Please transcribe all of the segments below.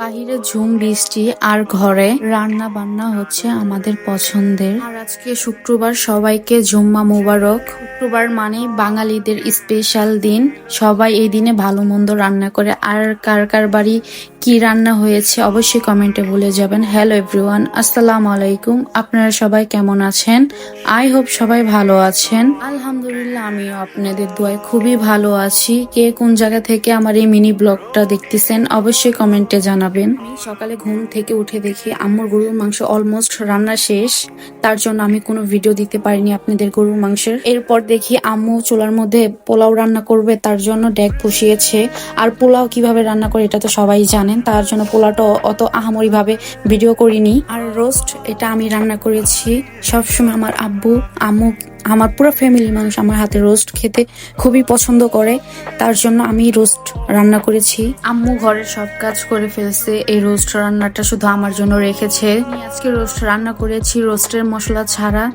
বাহিরে ঝুম বৃষ্টি আর ঘরে রান্না বান্না হচ্ছে আমাদের পছন্দের। আর আজকে শুক্রবার, সবাইকে জুম্মা মুবারক। শুক্রবার মানে বাঙালিদের স্পেশাল দিন। সবাই এই দিনে ভালো মন্দ রান্না করে। আর কার কার বাড়ি কি রান্না হয়েছে অবশ্যই কমেন্টে বলে যাবেন। হ্যালো এভরিওয়ান, আসসালামু আলাইকুম। আপনারা সবাই কেমন আছেন? আই হোপ সবাই ভালো আছেন। আলহামদুলিল্লাহ, আমিও আপনাদের দোয়ায় খুবই ভালো আছি। কে কোন জায়গা থেকে আমার এই মিনি ব্লগটা দেখতেছেন অবশ্যই কমেন্টে জানাবেন। আমি সকালে ঘুম থেকে উঠে দেখি আম্মুর গরুর মাংস অলমোস্ট রান্না শেষ। তার জন্য আমি কোনো ভিডিও দিতে পারিনি আপনাদের গরুর মাংসের। এরপর দেখি আম্মু চুলার মধ্যে পোলাও রান্না করবে, তার জন্য ডেক বসিয়েছে। আর পোলাও কিভাবে রান্না করে এটা তো সবাই জানেন, তার জন্য পোলাওটা অত আহামরি ভাবে ভিডিও করিনি। আর রোস্ট এটা আমি রান্না করেছি। সবসময় আমার আব্বু আম্মু আমার পুরো ফ্যামিলি মানুষ আমার হাতে রোস্ট খেতে খুবই পছন্দ করে, তার জন্য আমি রোস্ট রান্না করেছি। আম্মু ঘরের সব কাজ করে ফেলছে, এই রোস্ট রান্নাটা শুধু আমার জন্য রেখেছে। আমি আজকে রোস্ট রান্না করেছি রোস্টের মশলা ছাড়া,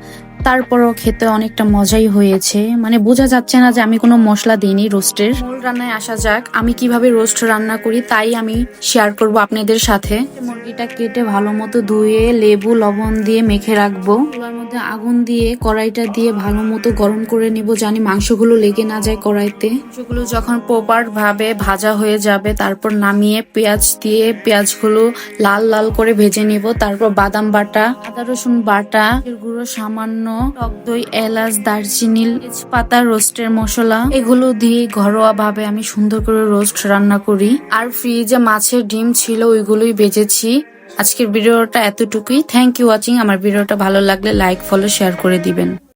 তারপরও খেতে অনেকটা মজাই হয়েছে। মানে বোঝা যাচ্ছে না যে আমি কোনো মশলা দিইনি রোস্টের। মূল রান্নায় আসা যাক, আমি কিভাবে রোস্ট রান্না করি তাই আমি শেয়ার করব আপনাদের সাথে। মুরগিটা কেটে ভালো মতো ধুয়ে লেবু লবণ দিয়ে মেখে রাখবো। চুলার মধ্যে আগুন দিয়ে কড়াইটা দিয়ে ভালো মতো গরম করে নিব, জানি মাংসগুলো লেগে না যায় কড়াইতে। মাংসগুলো যখন প্রপার ভাবে ভাজা হয়ে যাবে তারপর নামিয়ে পেঁয়াজ দিয়ে পেঁয়াজগুলো লাল লাল করে ভেজে নিব। তারপর বাদাম বাটা, আদা রসুন বাটা, গুঁড়ো সামান্য, টক দই, এলাচ, দারচিনি, তেজপাতা, রোস্টের মশলা এগুলো দিয়ে ঘরোয়া ভাবে আমি সুন্দর করে রোস্ট রান্না করি। আর ফ্রিজে মাছের ডিম ছিল, ওইগুলোই ভেজেছি। আজকের ভিডিওটা এতটুকুই। Thank you watching. আমার ভিডিওটা ভালো লাগলে লাইক ফলো শেয়ার করে দিবেন।